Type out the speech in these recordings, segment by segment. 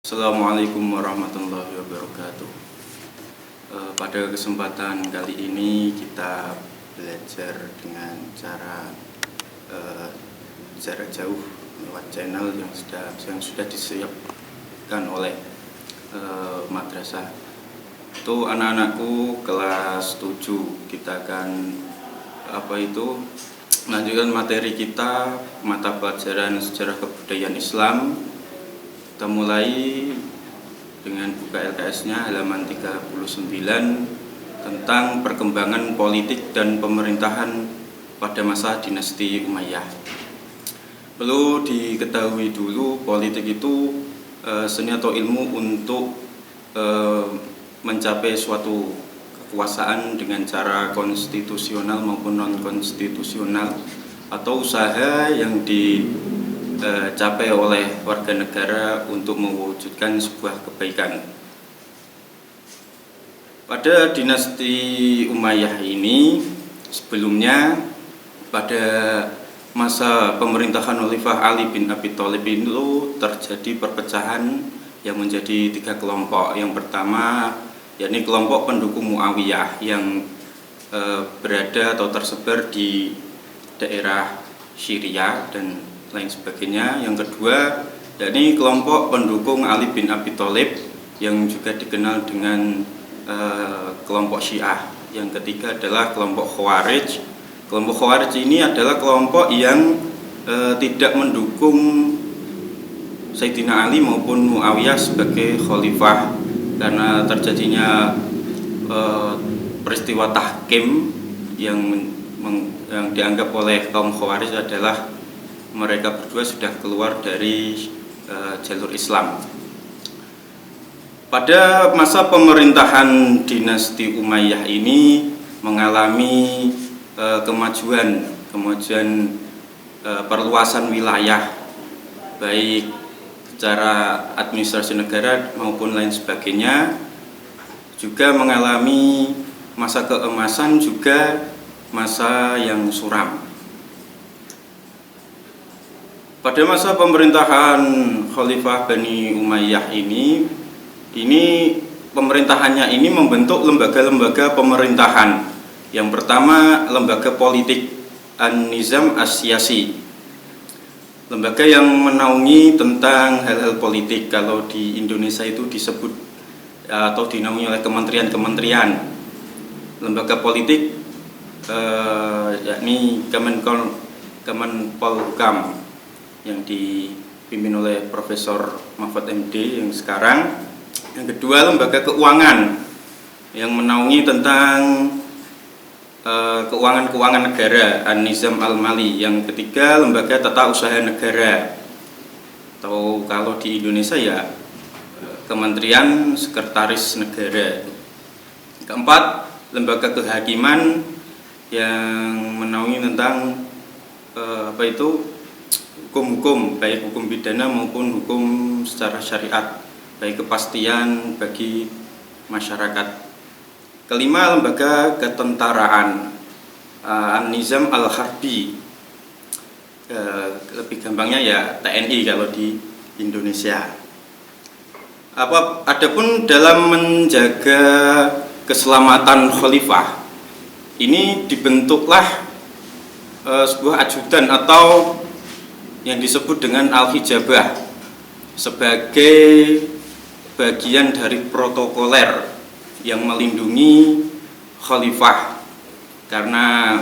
Assalamualaikum warahmatullahi wabarakatuh. Pada kesempatan kali ini kita belajar dengan cara jarak jauh lewat channel yang sudah disiapkan oleh madrasah. Itu anak-anakku kelas 7. Kita akan melanjutkan materi kita mata pelajaran sejarah kebudayaan Islam. Kita mulai dengan buka LKS-nya halaman 39 tentang perkembangan politik dan pemerintahan pada masa dinasti Umayyah. Perlu diketahui dulu, politik itu seni atau ilmu untuk mencapai suatu kekuasaan dengan cara konstitusional maupun non-konstitusional, atau usaha yang dicapai oleh warga negara untuk mewujudkan sebuah kebaikan. Pada dinasti Umayyah ini, sebelumnya pada masa pemerintahan Khalifah Ali bin Abi Thalib itu terjadi perpecahan yang menjadi 3 kelompok. Yang pertama yakni kelompok pendukung Muawiyah yang berada atau tersebar di daerah Syria dan lain sebagainya. Yang kedua yakni kelompok pendukung Ali bin Abi Thalib yang juga dikenal dengan kelompok Syiah. Yang ketiga adalah kelompok Khawarij. Kelompok Khawarij ini adalah kelompok yang tidak mendukung Sayyidina Ali maupun Muawiyah sebagai khalifah, karena terjadinya peristiwa tahkim yang dianggap oleh kaum Khawarij adalah mereka berdua sudah keluar dari jalur Islam. Pada masa pemerintahan dinasti Umayyah ini mengalami kemajuan perluasan wilayah, baik secara administrasi negara maupun lain sebagainya. Juga mengalami masa keemasan, juga masa yang suram. Pada masa pemerintahan Khalifah Bani Umayyah ini pemerintahannya ini membentuk lembaga-lembaga pemerintahan. Yang pertama, lembaga politik An-Nizam As-Siyasi, lembaga yang menaungi tentang hal-hal politik. Kalau di Indonesia itu disebut atau dinaungi oleh kementerian-kementerian. Lembaga politik yakni Kemenpolhukam yang dipimpin oleh Profesor Mahfud MD yang sekarang. Yang kedua, lembaga keuangan yang menaungi tentang keuangan negara, An-Nizam Al-Mali. Yang ketiga, lembaga tata usaha negara, atau kalau di Indonesia ya Kementerian Sekretaris Negara. Keempat, lembaga kehakiman yang menaungi tentang hukum-hukum, baik hukum pidana maupun hukum secara syariat, baik kepastian bagi masyarakat. Kelima, lembaga ketentaraan, An-Nizam Al-Harbi, lebih gampangnya ya TNI kalau di Indonesia. Adapun dalam menjaga keselamatan khalifah ini dibentuklah sebuah ajudan atau yang disebut dengan Al-Hijabah sebagai bagian dari protokoler yang melindungi khalifah. Karena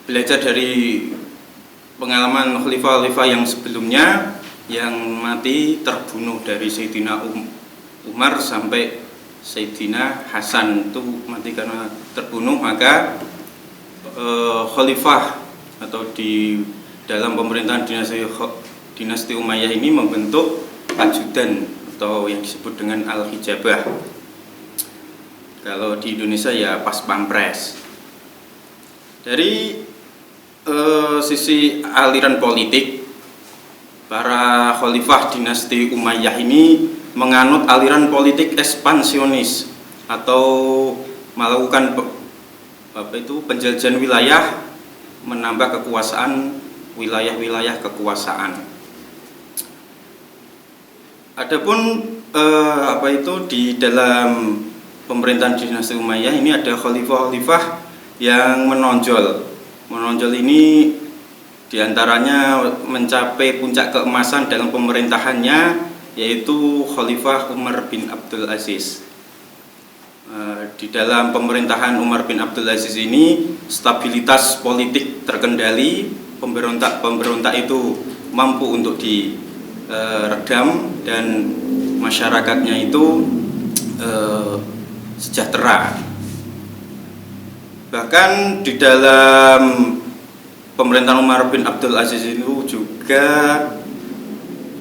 belajar dari pengalaman khalifah-khalifah yang sebelumnya yang mati terbunuh, dari Sayyidina Umar sampai Sayyidina Hasan itu mati karena terbunuh. Maka khalifah atau di dalam pemerintahan dinasti Umayyah ini membentuk ajudan atau yang disebut dengan Al-Hijabah. Kalau di Indonesia ya Pas Pampres. Dari sisi aliran politik, para khalifah dinasti Umayyah ini menganut aliran politik ekspansionis atau melakukan penjajahan wilayah, menambah kekuasaan wilayah-wilayah kekuasaan. Adapun di dalam pemerintahan dinasti Umayyah ini ada khalifah-khalifah yang menonjol. Menonjol ini diantaranya mencapai puncak keemasan dalam pemerintahannya, yaitu Khalifah Umar bin Abdul Aziz. Di dalam pemerintahan Umar bin Abdul Aziz ini stabilitas politik terkendali, pemberontak itu mampu untuk diredam dan masyarakatnya itu sejahtera. Bahkan di dalam pemerintahan Umar bin Abdul Aziz itu juga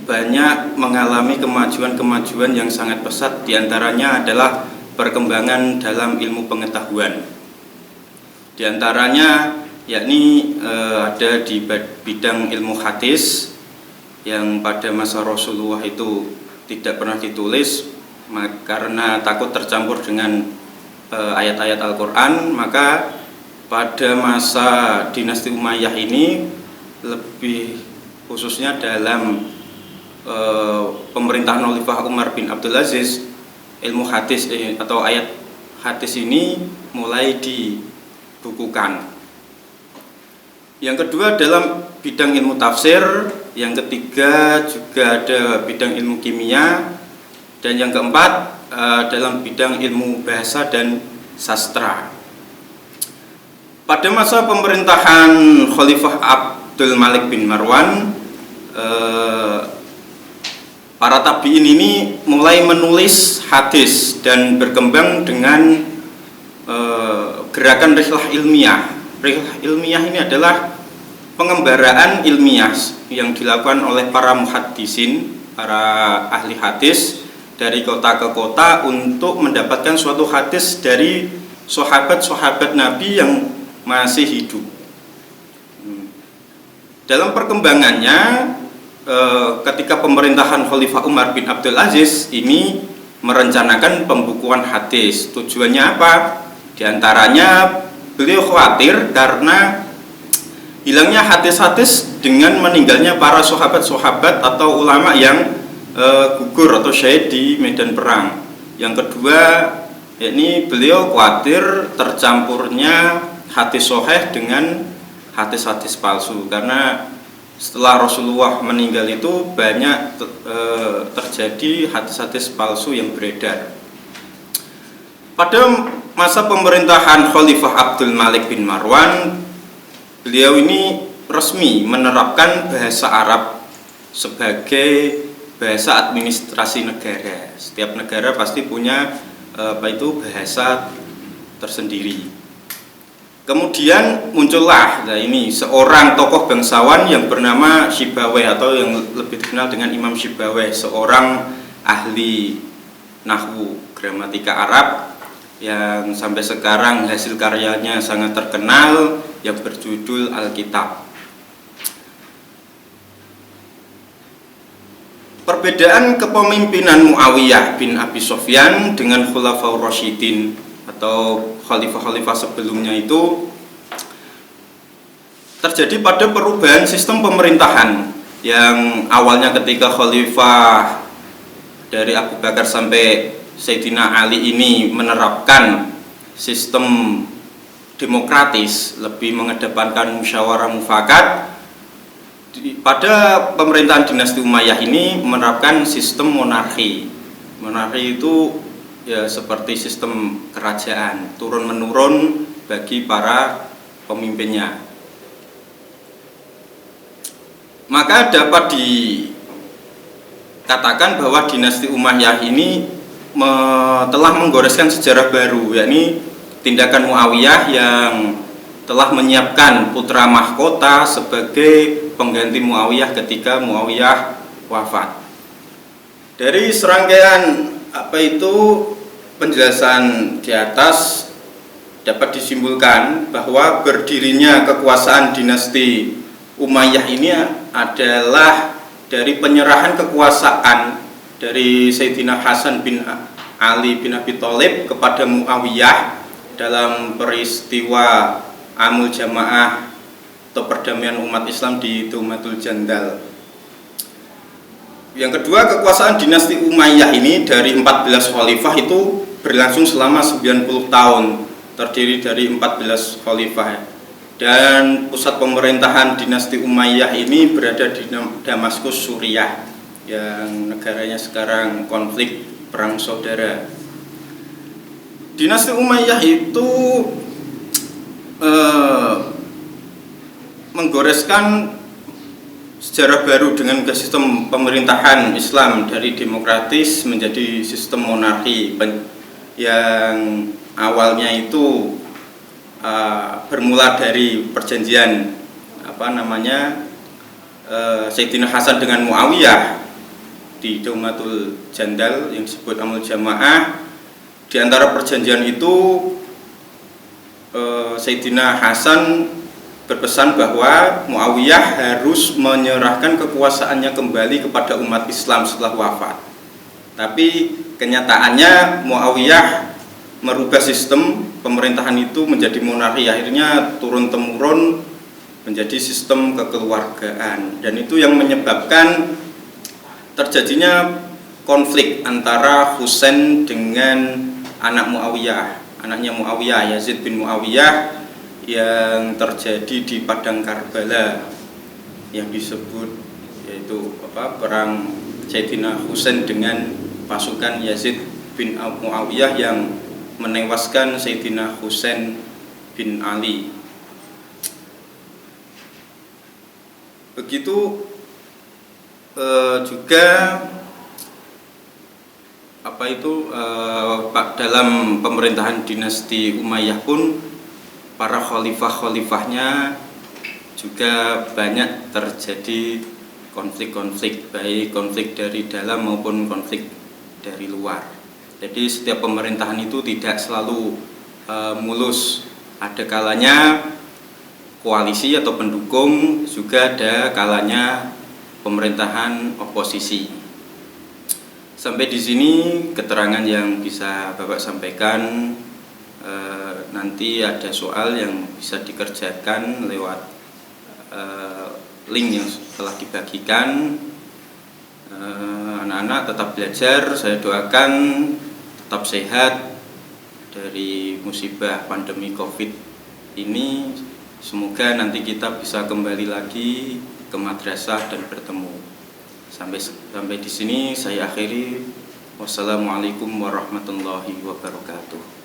banyak mengalami kemajuan-kemajuan yang sangat pesat, diantaranya adalah perkembangan dalam ilmu pengetahuan. Di antaranya yakni ada di bidang ilmu hadis yang pada masa Rasulullah itu tidak pernah ditulis karena takut tercampur dengan ayat-ayat Al-Quran. Maka pada masa dinasti Umayyah ini, lebih khususnya dalam pemerintahan Khalifah Umar bin Abdul Aziz, ilmu hadis atau ayat hadis ini mulai dibukukan. Yang kedua dalam bidang ilmu tafsir, yang ketiga juga ada bidang ilmu kimia, dan yang keempat dalam bidang ilmu bahasa dan sastra. Pada masa pemerintahan Khalifah Abdul Malik bin Marwan, para tabi'in ini mulai menulis hadis dan berkembang dengan gerakan rihlah ilmiah. Rihlah ilmiah ini adalah pengembaraan ilmiah yang dilakukan oleh para muhaddisin, para ahli hadis dari kota ke kota untuk mendapatkan suatu hadis dari sahabat-sahabat Nabi yang masih hidup. Dalam perkembangannya, ketika pemerintahan Khalifah Umar bin Abdul Aziz ini merencanakan pembukuan hadis. Tujuannya apa? Di antaranya beliau khawatir karena hilangnya hadis-hadis dengan meninggalnya para sahabat-sahabat atau ulama yang gugur atau syahid di medan perang. Yang kedua, yakni beliau khawatir tercampurnya hadis sahih dengan hadis-hadis palsu, karena setelah Rasulullah meninggal itu banyak terjadi hadis-hadis palsu yang beredar. Pada masa pemerintahan Khalifah Abdul Malik bin Marwan, beliau ini resmi menerapkan bahasa Arab sebagai bahasa administrasi negara. Setiap negara pasti punya bahasa tersendiri. Kemudian muncullah seorang tokoh bangsawan yang bernama Sibawayh, atau yang lebih dikenal dengan Imam Sibawayh, seorang ahli nahwu gramatika Arab yang sampai sekarang hasil karyanya sangat terkenal, yang berjudul Alkitab. Perbedaan kepemimpinan Muawiyah bin Abi Sufyan dengan Khulafaur Rasyidin atau khalifah-khalifah sebelumnya itu terjadi pada perubahan sistem pemerintahan, yang awalnya ketika khalifah dari Abu Bakar sampai Sayyidina Ali ini menerapkan sistem demokratis, lebih mengedepankan musyawarah mufakat. Pada pemerintahan dinasti Umayyah ini menerapkan sistem monarki. Monarki itu ya seperti sistem kerajaan, turun-menurun bagi para pemimpinnya. Maka dapat dikatakan bahwa dinasti Umayyah ini telah menggoreskan sejarah baru, yakni tindakan Muawiyah yang telah menyiapkan putra mahkota sebagai pengganti Muawiyah ketika Muawiyah wafat. Dari serangkaian penjelasan di atas dapat disimpulkan bahwa berdirinya kekuasaan dinasti Umayyah ini adalah dari penyerahan kekuasaan dari Sayyidina Hasan bin Ali bin Abi Thalib kepada Muawiyah dalam peristiwa Amul Jamaah atau perdamaian umat Islam di Tumatul Jandal. Yang kedua, kekuasaan dinasti Umayyah ini dari 14 khalifah itu berlangsung selama 90 tahun, terdiri dari 14 khalifah. Dan pusat pemerintahan dinasti Umayyah ini berada di Damaskus, Suriah, yang negaranya sekarang konflik perang saudara. Dinasti Umayyah itu menggoreskan sejarah baru dengan ke sistem pemerintahan Islam dari demokratis menjadi sistem monarki yang awalnya itu bermula dari perjanjian Sayyidina Hasan dengan Muawiyah di Daumatul Jandal yang disebut Amul Jamaah. Di antara perjanjian itu Sayyidina Hasan berpesan bahwa Muawiyah harus menyerahkan kekuasaannya kembali kepada umat Islam setelah wafat. Tapi kenyataannya Muawiyah merubah sistem pemerintahan itu menjadi monarki, akhirnya turun-temurun menjadi sistem kekeluargaan, dan itu yang menyebabkan terjadinya konflik antara Husain dengan anaknya Muawiyah, Yazid bin Muawiyah, yang terjadi di padang Karbala yang disebut yaitu perang Sayyidina Husain dengan pasukan Yazid bin Muawiyah yang menewaskan Sayyidina Husain bin Ali. Begitu juga dalam pemerintahan dinasti Umayyah pun para khalifah-khalifahnya juga banyak terjadi konflik-konflik, baik konflik dari dalam maupun konflik dari luar. Jadi setiap pemerintahan itu tidak selalu mulus. Ada kalanya koalisi atau pendukung, juga ada kalanya pemerintahan oposisi. Sampai di sini keterangan yang bisa Bapak sampaikan. Nanti ada soal yang bisa dikerjakan lewat link yang telah dibagikan. Anak-anak tetap belajar, saya doakan tetap sehat dari musibah pandemi COVID ini. Semoga nanti kita bisa kembali lagi ke madrasah dan bertemu. Sampai di sini saya akhiri. Wassalamualaikum warahmatullahi wabarakatuh.